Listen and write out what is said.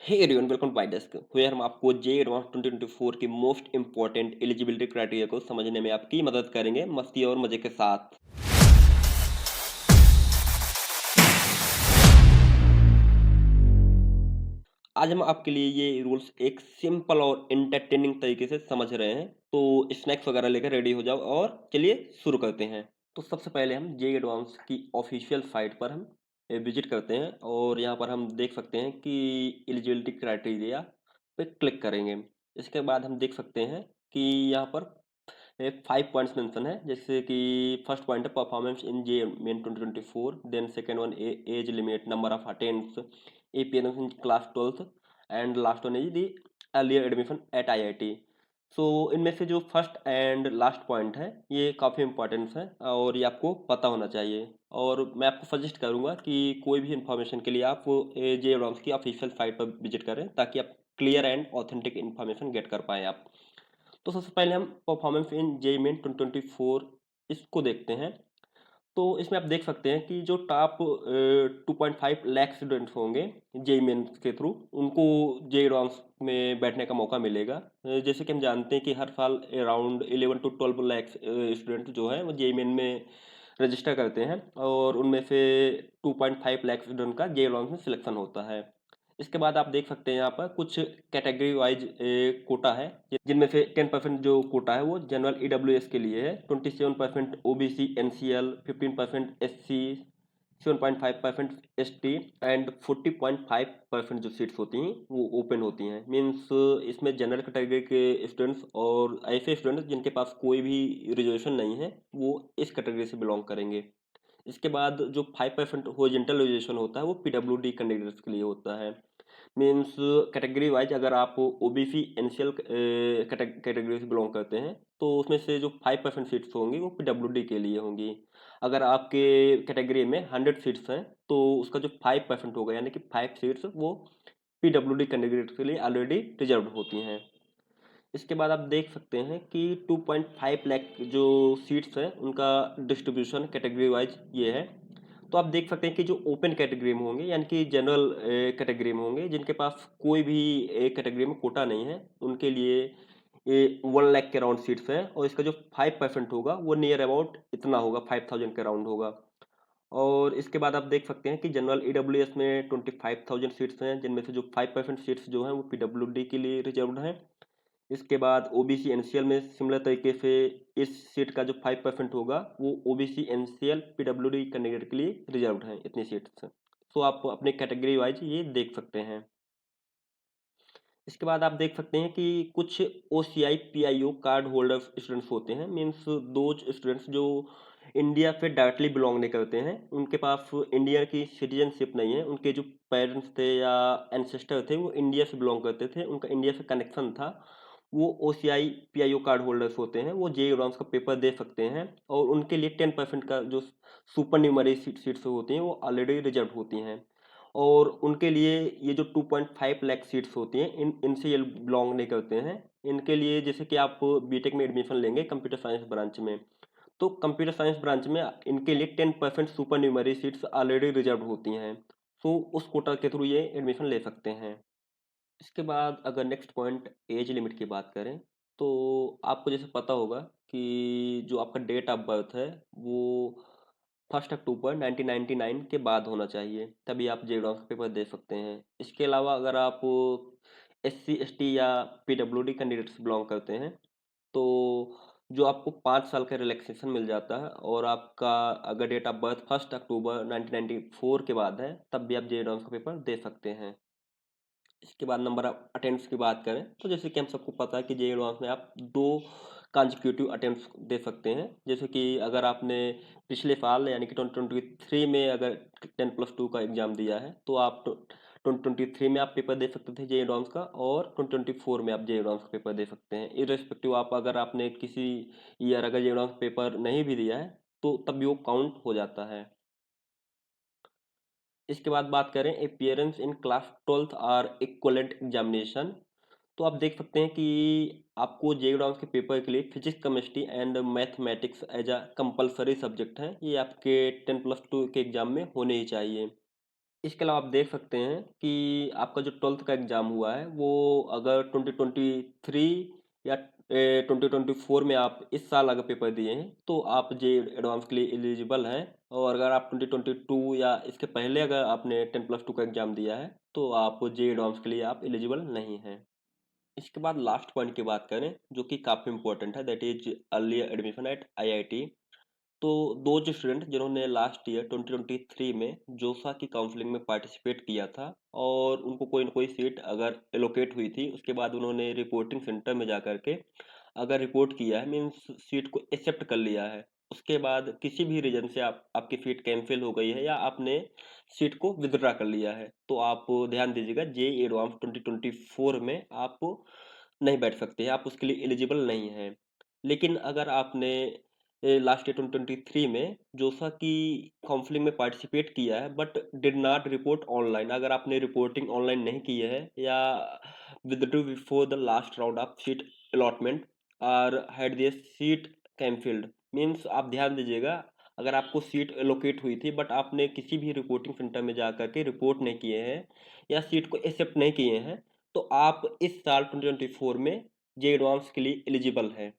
Hey everyone welcome to my desk where हम आपको जे advance 2024 की मोस्ट इंपॉर्टेंट एलिजिबिलिटी क्राइटेरिया को समझने में आपकी मदद करेंगे मस्ती और मजे के साथ। आज हम आपके लिए ये रूल्स एक सिंपल और एंटरटेनिंग तरीके से समझ रहे हैं, तो स्नैक्स वगैरह लेकर रेडी हो जाओ और चलिए शुरू करते हैं। तो सबसे पहले हम जे एडवांस की ऑफिशियल साइट पर हम विजिट करते हैं और यहाँ पर हम देख सकते हैं कि एलिजिबिलिटी क्राइटेरिया पे क्लिक करेंगे। इसके बाद हम देख सकते हैं कि यहाँ पर 5 पॉइंट्स मेंशन है, जैसे कि फर्स्ट पॉइंट है performance in JEE Main 2024, then second one age limit, number of attempts, appearance in class 12th and last one is the earlier admission at IIT. So इनमें से जो फर्स्ट एंड लास्ट पॉइंट है ये काफ़ी important है और ये आपको पता होना चाहिए। और मैं आपको सजेस्ट करूंगा कि कोई भी इंफॉर्मेशन के लिए आप जे एडवांस की ऑफिशियल साइट पर विजिट करें ताकि आप clear and authentic information get कर पाएँ आप। तो सबसे पहले हम परफॉर्मेंस इन जेईई मेन 2024 इसको देखते हैं। तो इसमें आप देख सकते हैं कि जो टॉप 2.5 लाख स्टूडेंट्स होंगे जेईई मेन के थ्रू, उनको जेईई एडवांस में बैठने का मौका मिलेगा। जैसे कि हम जानते हैं कि हर साल अराउंड 11 टू 12 लाख स्टूडेंट जो है वो जेईई मेन में रजिस्टर करते हैं और उनमें से 2.5 लाख स्टूडेंट का जेईई एडवांस में सिलेक्शन होता है। इसके बाद आप देख सकते हैं यहाँ पर कुछ कैटेगरी वाइज कोटा है, जिनमें से 10% जो कोटा है वो जनरल ईडब्ल्यूएस के लिए है, 27% OBC NCL, 15% SC, 7.5% ST and 40.5% जो सीट्स होती हैं वो ओपन होती हैं। मीन्स इसमें जनरल कैटेगरी के स्टूडेंट्स और ऐसे स्टूडेंट्स जिनके पास कोई भी रिजर्वेशन नहीं है वो इस कैटेगरी से बिलोंग करेंगे। इसके बाद जो 5% हॉरिजॉन्टल रिजर्वेशन होता है वो पीडब्ल्यूडी कैंडिडेट्स के लिए होता है। मीन्स कैटेगरी वाइज अगर आप ओबीसी एनसीएल कैटेगरी से बिलोंग करते हैं तो उसमें से जो 5% सीट्स होंगी वो पीडब्ल्यूडी के लिए होंगी। अगर आपके कैटेगरी में 100 सीट्स हैं तो उसका जो 5% होगा यानी कि 5 सीट्स वो पीडब्ल्यूडी कैंडिडेट के लिए ऑलरेडी रिजर्व होती हैं। इसके बाद आप देख सकते हैं कि 2.5 लाख जो सीट्स हैं उनका डिस्ट्रीब्यूशन कैटेगरी वाइज ये है। तो आप देख सकते हैं कि जो ओपन कैटेगरी में होंगे यानी कि जनरल कैटेगरी में होंगे जिनके पास कोई भी एक कैटेगरी में कोटा नहीं है, उनके लिए ये 1 लाख के अराउंड सीट्स हैं और इसका जो 5% होगा वो नियर अबाउट इतना होगा, 5000 के अराउंड होगा। और इसके बाद आप देख सकते हैं कि जनरल ईडब्ल्यूएस में 25,000 सीट्स हैं, जिनमें से जो 5% सीट्स जो हैं वो पीडब्ल्यूडी के लिए रिजर्व्ड हैं। इसके बाद ओबीसी एनसीएल में सिमिलर तरीके से इस सीट का जो 5% होगा वो ओबीसी एनसीएल पीडब्ल्यूडी कैंडिडेट के लिए रिजर्व्ड हैं इतनी सीट्स। तो आप अपने कैटेगरी वाइज ये देख सकते हैं। इसके बाद आप देख सकते हैं कि कुछ OCI PIO card holder students होते हैं, मीन्स दोज स्टूडेंट्स जो इंडिया से डायरेक्टली बिलोंग नहीं करते हैं, उनके पास इंडिया की सिटीजनशिप नहीं है, उनके जो पेरेंट्स थे या एंसेस्टर थे वो इंडिया से बिलोंग करते थे, उनका इंडिया से कनेक्शन था, वो ओसीआई पीआईओ कार्ड होल्डर्स होते हैं, वो जेईई एडवांस का पेपर दे सकते हैं और उनके लिए 10% का जो सुपर न्यूमरी सीट्स होती हैं वो ऑलरेडी रिजर्व होती हैं। और उनके लिए ये जो 2.5 लाख सीट्स होती हैं इनसे ये बिलोंग नहीं करते हैं। इनके लिए जैसे कि आप बीटेक में एडमिशन लेंगे कंप्यूटर साइंस ब्रांच में, तो कंप्यूटर साइंस ब्रांच में इनके लिए 10% सुपर न्यूमरी सीट्स ऑलरेडी रिजर्व होती हैं, तो उस कोटा के थ्रू ये एडमिशन ले सकते हैं। इसके बाद अगर नेक्स्ट पॉइंट एज लिमिट की बात करें, तो आपको जैसे पता होगा कि जो आपका डेट ऑफ बर्थ है वो 1 अक्टूबर 1999 के बाद होना चाहिए, तभी आप जे का पेपर दे सकते हैं। इसके अलावा अगर आप एससी एसटी या पीडब्ल्यूडी कैंडिडेट से बिलोंग करते हैं तो जो आपको 5 साल का रिलैक्सेशन मिल जाता है और आपका अगर डेट ऑफ बर्थ 1 अक्टूबर 1994 के बाद है तब भी आप जे का पेपर दे सकते हैं। इसके बाद नंबर ऑफ अटेम्प्ट्स की बात करें तो जैसे कि हम सबको पता है कि जे एडवांस में आप 2 कंसेक्यूटिव अटेम्प्ट्स दे सकते हैं। जैसे कि अगर आपने पिछले साल यानी कि 2023 में अगर 10+2 का एग्ज़ाम दिया है तो आप 2023 में आप पेपर दे सकते थे जे एडवांस का और 2024 में आप जे एडवांस का पेपर दे सकते हैं। इर्रेस्पेक्टिव आप अगर आपने किसी ईयर अगर जे एडवांस पेपर नहीं भी दिया है तो तब भी वो काउंट हो जाता है। इसके बाद बात करें अपीयरेंस इन क्लास 12th और इक्वलेंट एग्जामिनेशन, तो आप देख सकते हैं कि आपको जे के पेपर के लिए physics chemistry and mathematics as a compulsory subject है, ये आपके 10+2 के एग्जाम में होने ही चाहिए। इसके अलावा आप देख सकते हैं कि आपका जो 12th का एग्ज़ाम हुआ है, वो अगर 2023 या 2024 में आप इस साल अगर पेपर दिए हैं, तो आप जेईई एडवांस के लिए एलिजिबल हैं। और अगर आप 2022 या इसके पहले अगर आपने 10+2 का एग्ज़ाम दिया है, तो आप जेईई एडवांस के लिए आप एलिजिबल नहीं हैं। इसके बाद लास्ट पॉइंट की बात करें, जो कि काफ़ी इंपॉर्टेंट है, that is earlier admission at IIT. तो दो जो स्टूडेंट जिन्होंने लास्ट ईयर 2023 में जोसा की काउंसलिंग में पार्टिसिपेट किया था और उनको कोई ना कोई सीट अगर एलोकेट हुई थी, उसके बाद उन्होंने रिपोर्टिंग सेंटर में जा करके अगर रिपोर्ट किया है, मीन्स सीट को एक्सेप्ट कर लिया है, उसके बाद किसी भी रीजन से आपकी सीट कैंसिल हो गई है या आपने सीट को विदड्रा कर लिया है, तो आप ध्यान दीजिएगा, जेईई एडवांस 2024 में आप नहीं बैठ सकते हैं, आप उसके लिए एलिजिबल नहीं हैं। लेकिन अगर आपने लास्ट ईयर 2023 में जोसा की काउंसलिंग में पार्टिसिपेट किया है but did not report online, अगर आपने रिपोर्टिंग ऑनलाइन नहीं की है या withdrew before the last round of seat allotment और had their seat cancelled, means आप ध्यान दीजिएगा, अगर आपको सीट एलोकेट हुई थी बट आपने किसी भी रिपोर्टिंग सेंटर में जा करके रिपोर्ट नहीं किए हैं या सीट को एक्सेप्ट नहीं किए हैं, तो आप इस साल 2024 में जे एडवांस के लिए एलिजिबल हैं।